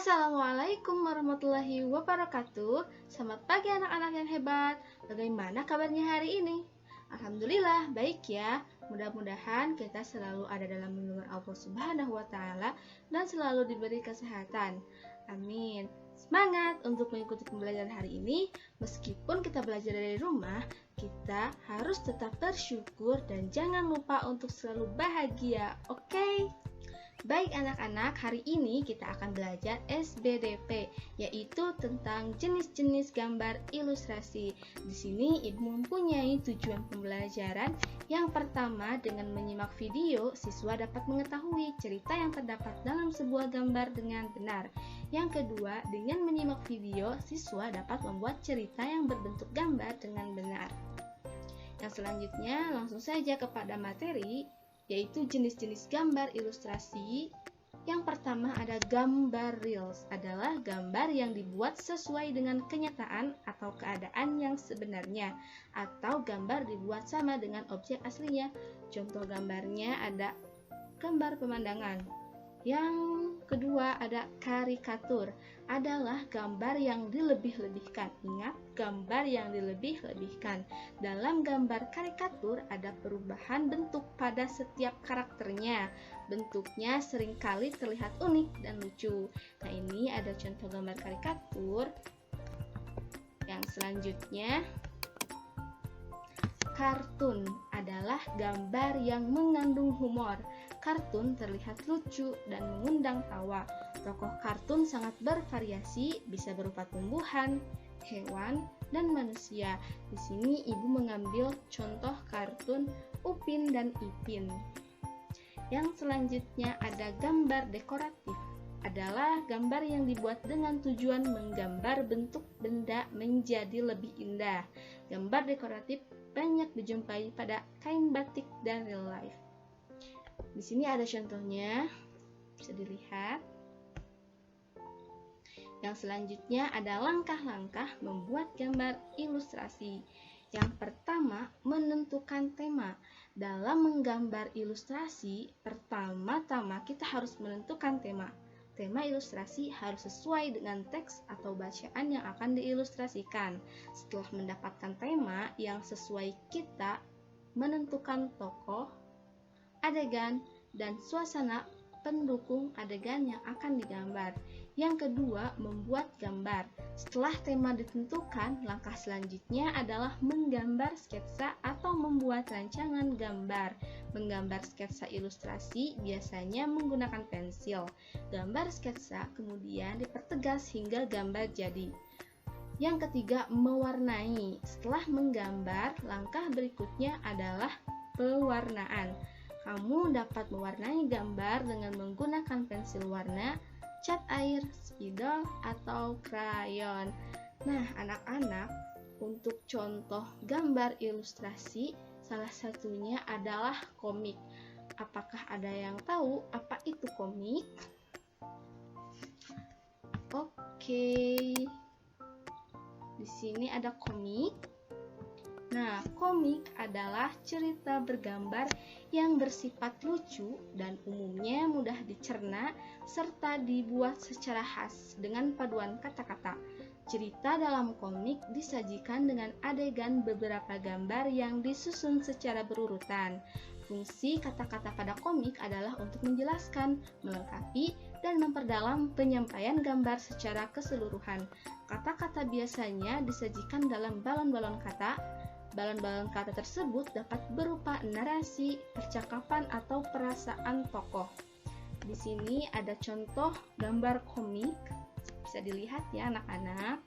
Assalamualaikum warahmatullahi wabarakatuh. Selamat pagi anak-anak yang hebat. Bagaimana kabarnya hari ini? Alhamdulillah baik ya. Mudah-mudahan kita selalu ada dalam lindungan Allah Subhanahu wa taala dan selalu diberi kesehatan. Amin. Semangat untuk mengikuti pembelajaran hari ini. Meskipun kita belajar dari rumah, kita harus tetap bersyukur dan jangan lupa untuk selalu bahagia. Oke? Baik anak-anak, hari ini kita akan belajar SBDP, yaitu tentang jenis-jenis gambar ilustrasi. Di sini Ibu mempunyai tujuan pembelajaran. Yang pertama, dengan menyimak video, siswa dapat mengetahui cerita yang terdapat dalam sebuah gambar dengan benar. Yang kedua, dengan menyimak video, siswa dapat membuat cerita yang berbentuk gambar dengan benar. Yang selanjutnya, langsung saja kepada materi, yaitu jenis-jenis gambar ilustrasi. Yang pertama ada gambar reals, adalah gambar yang dibuat sesuai dengan kenyataan atau keadaan yang sebenarnya, atau gambar dibuat sama dengan objek aslinya. Contoh gambarnya ada gambar pemandangan. Yang kedua ada karikatur, adalah gambar yang dilebih-lebihkan. Ingat, gambar yang dilebih-lebihkan. Dalam gambar karikatur ada perubahan bentuk pada setiap karakternya. Bentuknya seringkali terlihat unik dan lucu. Nah, ini ada contoh gambar karikatur. Yang selanjutnya, kartun adalah gambar yang mengandung humor. Kartun terlihat lucu dan mengundang tawa. Tokoh kartun sangat bervariasi, bisa berupa tumbuhan, hewan, dan manusia. Di sini Ibu mengambil contoh kartun Upin dan Ipin. Yang selanjutnya ada gambar dekoratif, adalah gambar yang dibuat dengan tujuan menggambar bentuk benda menjadi lebih indah. Gambar dekoratif banyak dijumpai pada kain batik dan real life. Di sini ada contohnya, bisa dilihat. Yang selanjutnya ada langkah-langkah membuat gambar ilustrasi. Yang pertama, menentukan tema. Dalam menggambar ilustrasi, pertama-tama kita harus menentukan tema. Tema ilustrasi harus sesuai dengan teks atau bacaan yang akan diilustrasikan. Setelah mendapatkan tema yang sesuai, kita menentukan tokoh, adegan, dan suasana pendukung adegan yang akan digambar. Yang kedua, membuat gambar. Setelah tema ditentukan, langkah selanjutnya adalah menggambar sketsa atau membuat rancangan gambar. Menggambar sketsa ilustrasi biasanya menggunakan pensil. Gambar sketsa kemudian dipertegas hingga gambar jadi. Yang ketiga, mewarnai. Setelah menggambar, langkah berikutnya adalah pewarnaan. Kamu dapat mewarnai gambar dengan menggunakan pensil warna, cat air, spidol, atau krayon. Nah, anak-anak, untuk contoh gambar ilustrasi, salah satunya adalah komik. Apakah ada yang tahu apa itu komik? Oke. Di sini ada komik. Nah, komik adalah cerita bergambar yang bersifat lucu dan umumnya mudah dicerna serta dibuat secara khas dengan paduan kata-kata. Cerita dalam komik disajikan dengan adegan beberapa gambar yang disusun secara berurutan. Fungsi kata-kata pada komik adalah untuk menjelaskan, melengkapi, dan memperdalam penyampaian gambar secara keseluruhan. Kata-kata biasanya disajikan dalam balon-balon kata. Balon-balon kata tersebut dapat berupa narasi, percakapan, atau perasaan tokoh. Di sini ada contoh gambar komik, bisa dilihat ya anak-anak.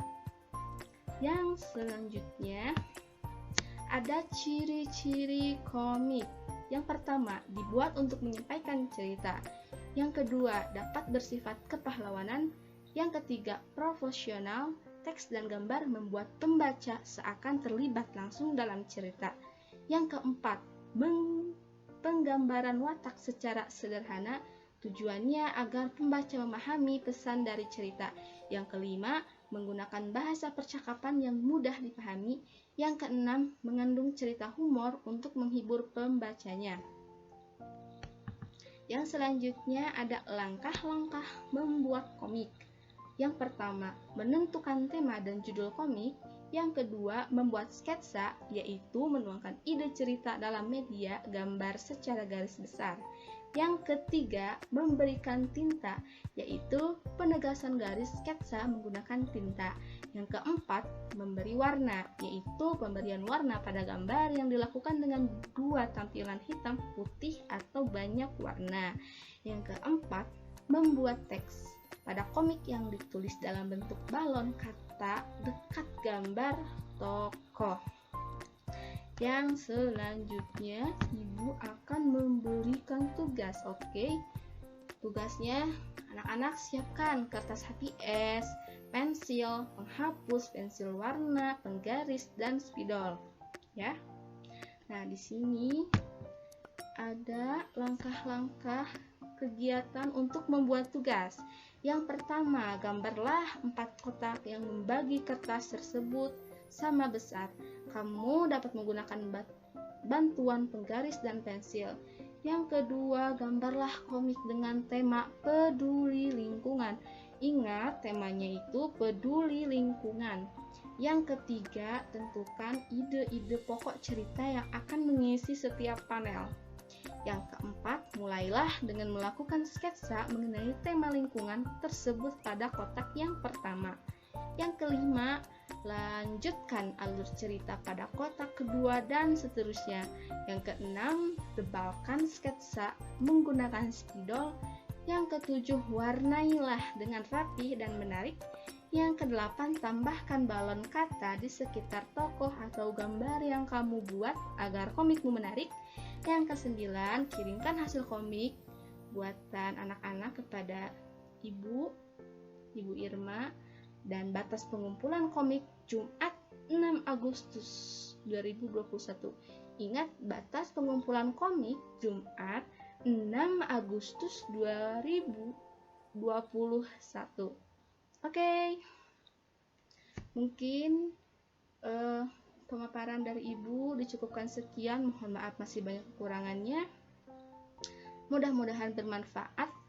Yang selanjutnya ada ciri-ciri komik. Yang pertama, dibuat untuk menyampaikan cerita. Yang kedua, dapat bersifat kepahlawanan. Yang ketiga, profesional. Teks dan gambar membuat pembaca seakan terlibat langsung dalam cerita. Yang keempat, penggambaran watak secara sederhana, tujuannya agar pembaca memahami pesan dari cerita. Yang kelima, menggunakan bahasa percakapan yang mudah dipahami. Yang keenam, mengandung cerita humor untuk menghibur pembacanya. Yang selanjutnya ada langkah-langkah membuat komik. Yang pertama, menentukan tema dan judul komik. Yang kedua, membuat sketsa, yaitu menuangkan ide cerita dalam media gambar secara garis besar. Yang ketiga, memberikan tinta, yaitu penegasan garis sketsa menggunakan tinta. Yang keempat, memberi warna, yaitu pemberian warna pada gambar yang dilakukan dengan dua tampilan hitam, putih, atau banyak warna. Yang keempat, membuat teks pada komik yang ditulis dalam bentuk balon kata dekat gambar tokoh. Yang selanjutnya, ibu akan memberikan tugas. Oke, tugasnya anak-anak siapkan kertas HPS, pensil, penghapus, pensil warna, penggaris, dan spidol. Ya. Nah, di sini ada langkah-langkah kegiatan untuk membuat tugas. Yang pertama, gambarlah 4 kotak yang membagi kertas tersebut sama besar. Kamu dapat menggunakan bantuan penggaris dan pensil. Yang kedua, gambarlah komik dengan tema peduli lingkungan. Ingat, temanya itu peduli lingkungan. Yang ketiga, tentukan ide-ide pokok cerita yang akan mengisi setiap panel. Yang keempat, mulailah dengan melakukan sketsa mengenai tema lingkungan tersebut pada kotak yang pertama. Yang kelima, lanjutkan alur cerita pada kotak kedua dan seterusnya. Yang keenam, tebalkan sketsa menggunakan spidol. Yang ketujuh, warnailah dengan rapi dan menarik. Yang kedelapan, tambahkan balon kata di sekitar tokoh atau gambar yang kamu buat agar komikmu menarik. Yang kesembilan, kirimkan hasil komik buatan anak-anak kepada Ibu Irma, dan batas pengumpulan komik Jumat 6 Agustus 2021. Ingat, batas pengumpulan komik Jumat 6 Agustus 2021. Oke. Mungkin pemaparan dari Ibu dicukupkan sekian. Mohon maaf masih banyak kekurangannya. Mudah-mudahan bermanfaat.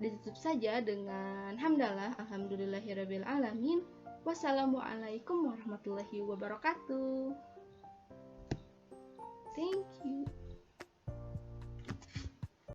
Ditutup saja dengan hamdalah, alhamdulillahirabbil alamin. Wassalamualaikum warahmatullahi wabarakatuh. Thank you.